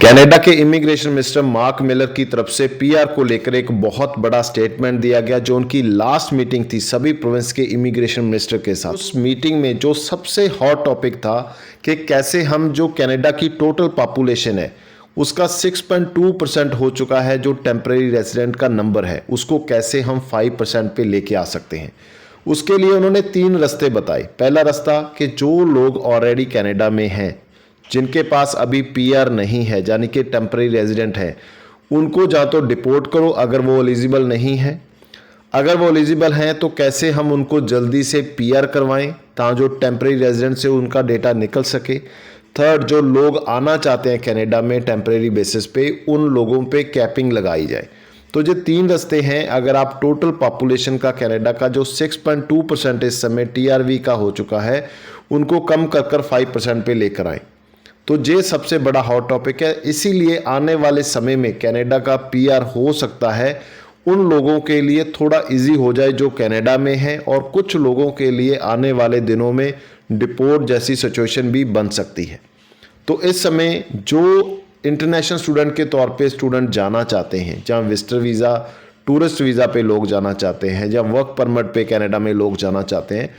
Canada के immigration minister mark Miller की तरफ से पीआर को लेकर एक बहुत बड़ा स्टेटमेंट दिया गया जो उनकी लास्ट मीटिंग थी सभी प्रोविंस के इमिग्रेशन मिनिस्टर के साथ। उस मीटिंग में जो सबसे हॉट टॉपिक था कि कैसे हम जो कनाडा की टोटल पॉपुलेशन है उसका 6.2% हो चुका है, जो टेम्परेरी रेजिडेंट का नंबर है उसको कैसे हम 5% पे लेके आ सकते हैं। उसके लिए उन्होंने 3 रास्ते बताए। पहला रास्ता कि जो लोग ऑलरेडी कनाडा में हैं, जिनके पास अभी पीआर नहीं है यानी कि टेम्परेरी रेजिडेंट है, उनको या तो डिपोर्ट करो अगर वो एलिजिबल नहीं है। अगर वो एलिजिबल हैं तो कैसे हम उनको जल्दी से पीआर करवाएं ताकि जो टेम्परेरी रेजिडेंट से उनका डेटा निकल सके। थर्ड, जो लोग आना चाहते हैं कनाडा में टेम्परेरी बेसिस पे, उन लोगों पे कैपिंग लगाई जाए। तो ये 3 रास्ते हैं। अगर आप टोटल पॉपुलेशन का कनाडा का जो 6.2% इस समय टीआरवी का हो चुका है उनको कम कर 5% पे लेकर आएँ, तो ये सबसे बड़ा हॉट टॉपिक है। इसीलिए आने वाले समय में कनाडा का पीआर हो सकता है उन लोगों के लिए थोड़ा इजी हो जाए जो कनाडा में हैं, और कुछ लोगों के लिए आने वाले दिनों में डिपोर्ट जैसी सिचुएशन भी बन सकती है। तो इस समय जो इंटरनेशनल स्टूडेंट के तौर पे स्टूडेंट जाना चाहते हैं, जहाँ विजिटर वीज़ा, टूरिस्ट वीज़ा पे लोग जाना चाहते हैं, या वर्क परमिट पे कनाडा में लोग जाना चाहते हैं,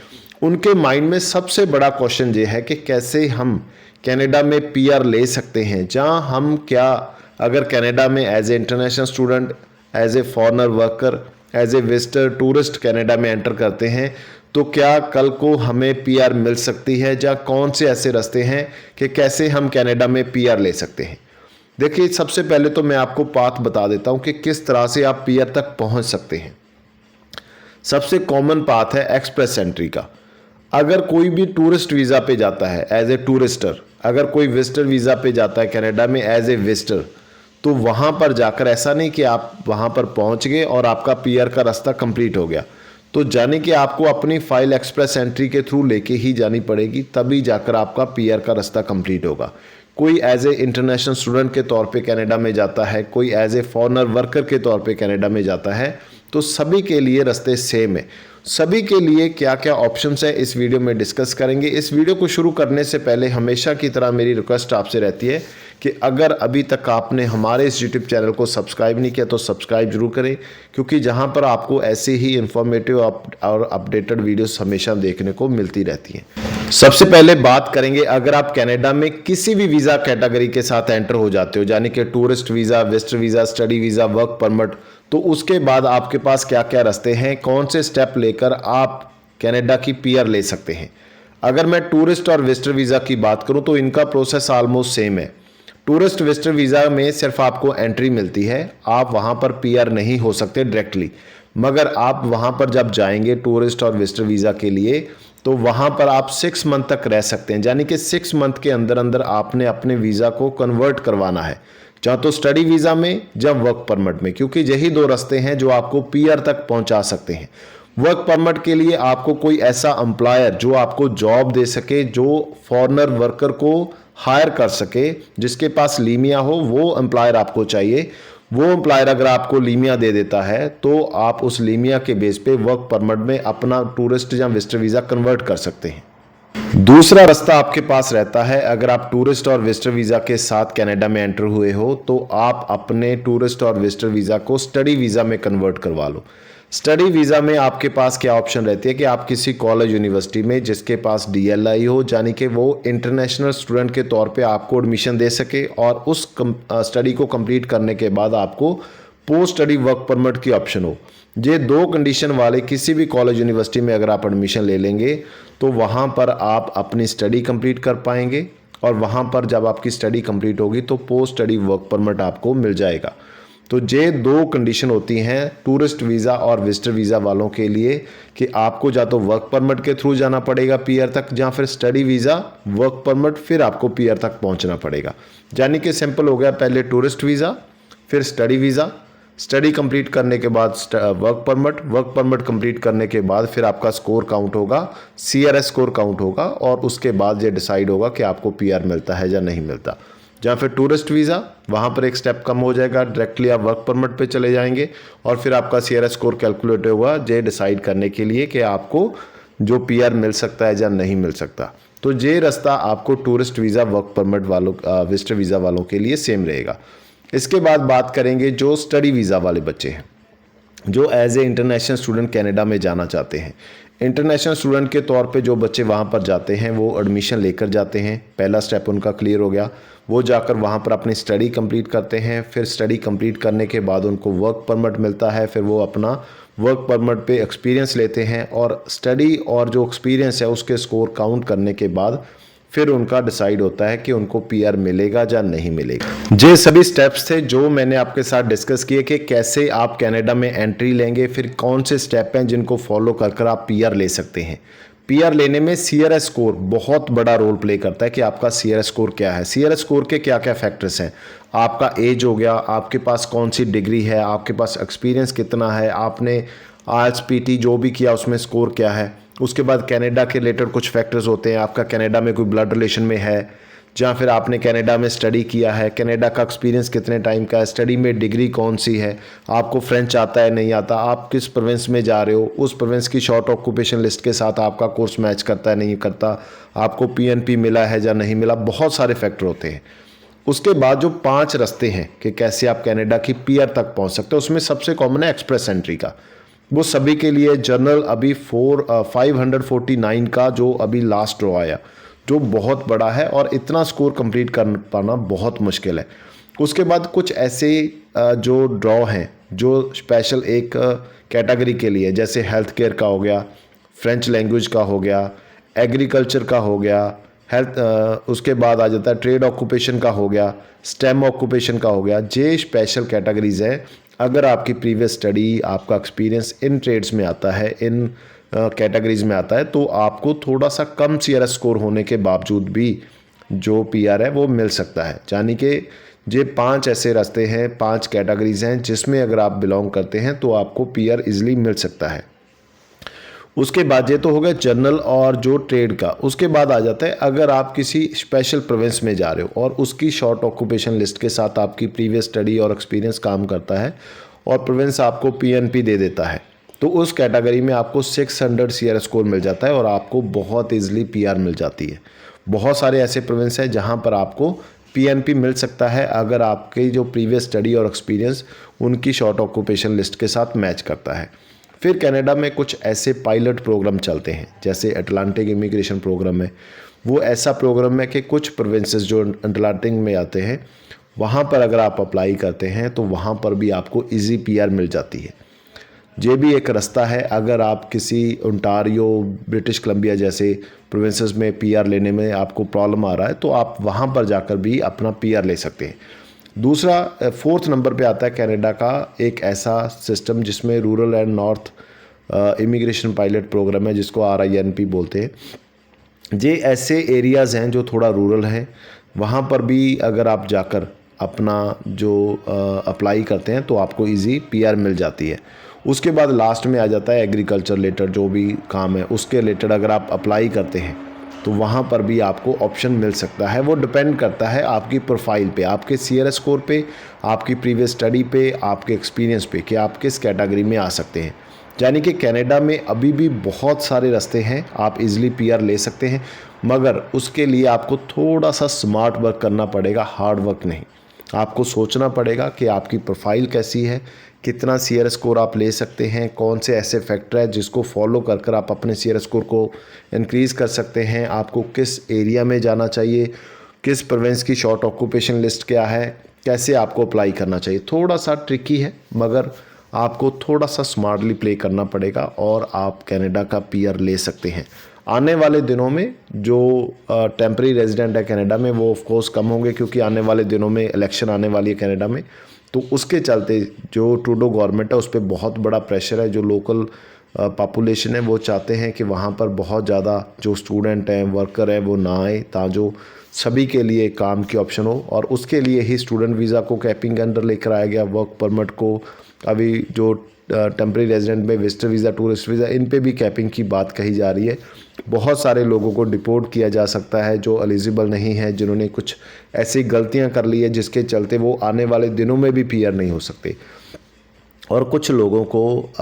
उनके माइंड में सबसे बड़ा क्वेश्चन ये है कि कैसे हम कनाडा में पीआर ले सकते हैं। जहां हम क्या अगर कनाडा में as a international student, as a foreigner worker, as a visitor tourist Canada में एंटर करते हैं तो क्या कल को हमें पीआर मिल सकती है, या कौन से ऐसे रास्ते हैं कि कैसे हम कनाडा में पीआर ले सकते हैं। देखिए, सबसे पहले तो मैं आपको पाथ बता देता हूं कि किस तरह से आप पीआर तक पहुंच सकते हैं। सबसे कॉमन पाथ है एक्सप्रेस एंट्री का। अगर कोई भी टूरिस्ट वीज़ा पे जाता है एज ए टूरिस्टर, अगर कोई विजिटर वीज़ा पे जाता है कनाडा में एज ए विजिटर, तो वहाँ पर जाकर ऐसा नहीं कि आप वहाँ पर पहुँच गए और आपका पीआर का रास्ता कंप्लीट हो गया। तो जाने कि आपको अपनी फाइल एक्सप्रेस एंट्री के थ्रू लेके ही जानी पड़ेगी, तभी जाकर आपका पीआर का रास्ता कंप्लीट होगा। कोई एज ए इंटरनेशनल स्टूडेंट के तौर पे कनाडा में जाता है, कोई एज ए फॉरेनर वर्कर के तौर पे कनाडा में जाता है, तो सभी के लिए रास्ते सेम है। सभी के लिए क्या क्या ऑप्शंस है इस वीडियो में डिस्कस करेंगे। इस वीडियो को शुरू करने से पहले हमेशा की तरह मेरी रिक्वेस्ट आपसे रहती है कि अगर अभी तक आपने हमारे इस यूट्यूब चैनल को सब्सक्राइब नहीं किया तो सब्सक्राइब जरूर करें, क्योंकि जहां पर आपको ऐसे ही इंफॉर्मेटिव और अपडेटेड वीडियोस हमेशा देखने को मिलती रहती हैं। सबसे पहले बात करेंगे, अगर आप कनाडा में किसी भी वीज़ा कैटेगरी के साथ एंटर हो जाते हो, यानी कि tourist visa, visitor visa, study visa, work permit, तो उसके बाद आपके पास क्या क्या रास्ते हैं, कौन से स्टेप लेकर आप कनाडा की पीआर ले सकते हैं। अगर मैं टूरिस्ट और विजिटर वीज़ा की बात करूं तो इनका प्रोसेस ऑलमोस्ट सेम है। टूरिस्ट विजिटर वीज़ा में सिर्फ आपको एंट्री मिलती है, आप वहां पर पीआर नहीं हो सकते डायरेक्टली, मगर आप वहां पर जब जाएंगे टूरिस्ट और विजिटर वीज़ा के लिए तो वहां पर आप 6 मंथ तक रह सकते हैं। यानी कि 6 मंथ के अंदर अंदर आपने अपने वीज़ा को कन्वर्ट करवाना है, चाहे तो स्टडी वीज़ा में या वर्क परमिट में, क्योंकि यही 2 रास्ते हैं जो आपको पीआर तक पहुंचा सकते हैं। वर्क परमिट के लिए आपको कोई ऐसा एम्प्लॉयर जो आपको जॉब दे सके, जो फॉरेनर वर्कर को हायर कर सके, जिसके पास लीमिया हो, वो एम्प्लॉयर आपको चाहिए। वो एम्प्लॉयर अगर आपको लीमिया दे देता है तो आप उस लीमिया के बेस पे वर्क परमिट में अपना टूरिस्ट या विजिटर वीज़ा कन्वर्ट कर सकते हैं। दूसरा रास्ता आपके पास रहता है, अगर आप टूरिस्ट और विजिटर वीज़ा के साथ कनाडा में एंटर हुए हो तो आप अपने टूरिस्ट और विजिटर वीज़ा को स्टडी वीज़ा में कन्वर्ट करवा लो। स्टडी वीज़ा में आपके पास क्या ऑप्शन रहती है कि आप किसी कॉलेज यूनिवर्सिटी में जिसके पास डीएलआई हो, यानी कि वो इंटरनेशनल स्टूडेंट के तौर पे आपको एडमिशन दे सके, और उस स्टडी को कंप्लीट करने के बाद आपको पोस्ट स्टडी वर्क परमिट की ऑप्शन हो। ये 2 कंडीशन वाले किसी भी कॉलेज यूनिवर्सिटी में अगर आप एडमिशन ले लेंगे तो वहाँ पर आप अपनी स्टडी कंप्लीट कर पाएंगे, और वहाँ पर जब आपकी स्टडी कंप्लीट होगी तो पोस्ट स्टडी वर्क परमिट आपको मिल जाएगा। तो ये 2 कंडीशन होती हैं टूरिस्ट वीज़ा और विजिटर वीज़ा वालों के लिए कि आपको या तो वर्क परमिट के थ्रू जाना पड़ेगा पीआर तक, या फिर स्टडी वीज़ा, वर्क परमिट, फिर आपको पीआर तक पहुँचना पड़ेगा। यानी कि सिंपल हो गया, पहले टूरिस्ट वीज़ा, फिर स्टडी वीज़ा, स्टडी कंप्लीट करने के बाद work permit, work permit complete करने के बाद फिर आपका स्कोर काउंट होगा, सीआरएस स्कोर काउंट होगा, और उसके बाद ये डिसाइड होगा कि आपको पीआर मिलता है या नहीं मिलता। जहाँ फिर टूरिस्ट वीज़ा, वहाँ पर एक स्टेप कम हो जाएगा, डायरेक्टली आप वर्क परमिट पे चले जाएंगे, और फिर आपका सीआरएस स्कोर कैलकुलेट होगा ये डिसाइड करने के लिए कि आपको जो पीआर मिल सकता है या नहीं मिल सकता। तो ये रास्ता आपको टूरिस्ट वीज़ा, वर्क परमिट वालों, विजिटर वीज़ा वालों के लिए सेम रहेगा। इसके बाद बात करेंगे जो स्टडी वीज़ा वाले बच्चे हैं, जो as a international student Canada में जाना चाहते हैं। इंटरनेशनल स्टूडेंट के तौर पे जो बच्चे वहाँ पर जाते हैं वो एडमिशन लेकर जाते हैं। पहला स्टेप उनका क्लियर हो गया, वो जाकर वहाँ पर अपनी स्टडी कंप्लीट करते हैं। फिर स्टडी कंप्लीट करने के बाद उनको वर्क परमिट मिलता है, फिर वो अपना वर्क परमिट पे एक्सपीरियंस लेते हैं और स्टडी और जो एक्सपीरियंस है उसके स्कोर काउंट करने के बाद फिर उनका डिसाइड होता है कि उनको पीआर मिलेगा या नहीं मिलेगा। ये सभी स्टेप्स थे जो मैंने आपके साथ डिस्कस किए कि कैसे आप कनाडा में एंट्री लेंगे, फिर कौन से स्टेप हैं जिनको फॉलो कर आप पीआर ले सकते हैं। पीआर लेने में सीआरएस स्कोर बहुत बड़ा रोल प्ले करता है कि आपका सीआरएस स्कोर क्या है। सीआरएस स्कोर के क्या क्या फैक्टर्स हैं, आपका एज हो गया, आपके पास कौन सी डिग्री है, आपके पास एक्सपीरियंस कितना है, आपने आईएलटीएस पीटी जो भी किया उसमें स्कोर क्या है। उसके बाद कनाडा के रिलेटेड कुछ फैक्टर्स होते हैं, आपका कनाडा में कोई ब्लड रिलेशन में है, जहाँ फिर आपने कनाडा में स्टडी किया है, कनाडा का एक्सपीरियंस कितने टाइम का है, स्टडी में डिग्री कौन सी है, आपको फ्रेंच आता है नहीं आता, आप किस प्रोविंस में जा रहे हो, उस प्रोविंस की शॉर्ट ऑक्यूपेशन लिस्ट के साथ आपका कोर्स मैच करता है नहीं करता, आपको पीएनपी मिला है या नहीं मिला, बहुत सारे फैक्टर होते हैं। उसके बाद जो 5 रास्ते हैं कि कैसे आप कनाडा की पीआर तक पहुँच सकते हो, उसमें सबसे कॉमन है एक्सप्रेस एंट्री का। वो सभी के लिए जनरल अभी 549 का जो अभी लास्ट ड्रॉ आया, जो बहुत बड़ा है और इतना स्कोर कंप्लीट कर पाना बहुत मुश्किल है। उसके बाद कुछ ऐसे जो ड्रॉ हैं जो स्पेशल एक कैटेगरी के लिए, जैसे हेल्थ केयर का हो गया, फ्रेंच लैंग्वेज का हो गया, एग्रीकल्चर का हो गया, उसके बाद आ जाता है ट्रेड ऑक्यूपेशन का हो गया, स्टेम ऑक्यूपेशन का हो गया। ये स्पेशल कैटेगरीज है। अगर आपकी प्रीवियस स्टडी, आपका एक्सपीरियंस इन ट्रेड्स में आता है, इन कैटेगरीज में आता है, तो आपको थोड़ा सा कम सीआरएस स्कोर होने के बावजूद भी जो पीआर है वो मिल सकता है। यानी कि ये 5 ऐसे रास्ते हैं, 5 कैटेगरीज हैं जिसमें अगर आप बिलोंग करते हैं तो आपको पीआर इजीली मिल सकता है। उसके बाद ये तो हो गया जनरल और जो ट्रेड का। उसके बाद आ जाता है अगर आप किसी स्पेशल प्रोविंस में जा रहे हो और उसकी शॉर्ट ऑक्यूपेशन लिस्ट के साथ आपकी प्रीवियस स्टडी और एक्सपीरियंस काम करता है और प्रोविंस आपको पीएनपी दे देता है, तो उस कैटेगरी में आपको 600 सीआरएस स्कोर मिल जाता है और आपको बहुत ईजिली पीआर मिल जाती है। बहुत सारे ऐसे प्रोविंस हैं जहाँ पर आपको पीएनपी मिल सकता है अगर आपकी जो प्रीवियस स्टडी और एक्सपीरियंस उनकी शॉर्ट ऑक्यूपेशन लिस्ट के साथ मैच करता है। फिर कनाडा में कुछ ऐसे पायलट प्रोग्राम चलते हैं, जैसे अटलांटिक इमिग्रेशन प्रोग्राम है। वो ऐसा प्रोग्राम है कि कुछ प्रोविंसेस जो अटलांटिक में आते हैं वहाँ पर अगर आप अप्लाई करते हैं तो वहाँ पर भी आपको इजी पीआर मिल जाती है। ये भी एक रास्ता है। अगर आप किसी ओंटारियो, ब्रिटिश कोलंबिया जैसे प्रोविंसेस में पीआर लेने में आपको प्रॉब्लम आ रहा है तो आप वहाँ पर जाकर भी अपना पीआर ले सकते हैं। दूसरा 4th नंबर पे आता है कनाडा का एक ऐसा सिस्टम जिसमें rural and north immigration pilot program है, जिसको RINP बोलते हैं। ये ऐसे एरियाज़ हैं जो थोड़ा रूरल हैं, वहाँ पर भी अगर आप जाकर अपना जो अप्लाई करते हैं तो आपको इजी पीआर मिल जाती है। उसके बाद लास्ट में आ जाता है एग्रीकल्चर रिलेटेड जो भी काम है उसके रिलेटेड अगर आप अप्लाई करते हैं तो वहाँ पर भी आपको ऑप्शन मिल सकता है। वो डिपेंड करता है आपकी प्रोफाइल पे, आपके सीआरएस स्कोर पे, आपकी प्रीवियस स्टडी पे, आपके एक्सपीरियंस पे कि आप किस कैटेगरी में आ सकते हैं। यानी कि कनाडा में अभी भी बहुत सारे रास्ते हैं, आप इजीली पीआर ले सकते हैं, मगर उसके लिए आपको थोड़ा सा स्मार्ट वर्क करना पड़ेगा, हार्ड वर्क नहीं। आपको सोचना पड़ेगा कि आपकी प्रोफाइल कैसी है, कितना सीआरएस स्कोर आप ले सकते हैं, कौन से ऐसे फैक्टर है जिसको फॉलो कर आप अपने सीआरएस स्कोर को इंक्रीज़ कर सकते हैं, आपको किस एरिया में जाना चाहिए, किस प्रोविंस की शॉर्ट ऑक्यूपेशन लिस्ट क्या है, कैसे आपको अप्लाई करना चाहिए। थोड़ा सा ट्रिकी है मगर आपको थोड़ा सा स्मार्टली प्ले करना पड़ेगा और आप कनाडा का पीआर ले सकते हैं। आने वाले दिनों में जो टेम्परेरी रेजिडेंट है कनाडा में वो ऑफ कोर्स कम होंगे, क्योंकि आने वाले दिनों में इलेक्शन आने वाली है कनाडा में, तो उसके चलते जो ट्रूडो गवर्नमेंट है उस पर बहुत बड़ा प्रेशर है। जो लोकल पॉपुलेशन है वो चाहते हैं कि वहाँ पर बहुत ज़्यादा जो स्टूडेंट हैं, वर्कर हैं, वो ना आए, ताजो सभी के लिए काम की ऑप्शन हो। और उसके लिए ही स्टूडेंट वीज़ा को कैपिंग के अंडर लेकर आया गया, वर्क परमिट को अभी जो टेम्परेरी रेजिडेंट में विजिटर वीज़ा, टूरिस्ट वीज़ा, इन पे भी कैपिंग की बात कही जा रही है। बहुत सारे लोगों को डिपोर्ट किया जा सकता है जो एलिजिबल नहीं है, जिन्होंने कुछ ऐसी गलतियां कर ली है जिसके चलते वो आने वाले दिनों में भी पीआर नहीं हो सकते। और कुछ लोगों को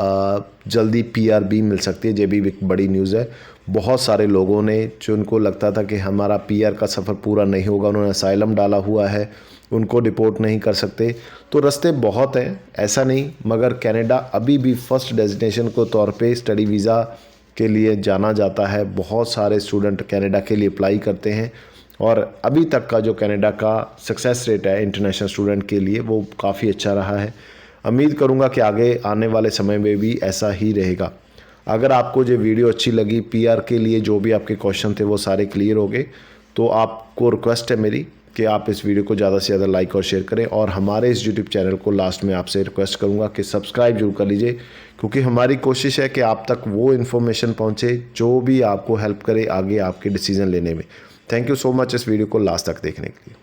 जल्दी पीआर भी मिल सकती है, ये भी एक बड़ी न्यूज़ है। बहुत सारे लोगों ने जिनको लगता था कि हमारा पीआर का सफ़र पूरा नहीं होगा, उन्होंने असाइलम डाला हुआ है, उनको डिपोर्ट नहीं कर सकते। तो रास्ते बहुत हैं, ऐसा नहीं, मगर कनाडा अभी भी फर्स्ट डेस्टिनेशन को तौर पे स्टडी वीज़ा के लिए जाना जाता है। बहुत सारे स्टूडेंट कनाडा के लिए अप्लाई करते हैं और अभी तक का जो कनाडा का सक्सेस रेट है इंटरनेशनल स्टूडेंट के लिए वो काफ़ी अच्छा रहा है। उम्मीद करूँगा कि आगे आने वाले समय में भी ऐसा ही रहेगा। अगर आपको ये वीडियो अच्छी लगी, पीआर के लिए जो भी आपके क्वेश्चन थे वो सारे क्लियर हो गए, तो आपको रिक्वेस्ट है मेरी कि आप इस वीडियो को ज़्यादा से ज़्यादा लाइक और शेयर करें। और हमारे इस यूट्यूब चैनल को लास्ट में आपसे रिक्वेस्ट करूंगा कि सब्सक्राइब जरूर कर लीजिए, क्योंकि हमारी कोशिश है कि आप तक वो इन्फॉर्मेशन पहुंचे जो भी आपको हेल्प करे आगे आपके डिसीज़न लेने में। थैंक यू सो मच इस वीडियो को लास्ट तक देखने के लिए।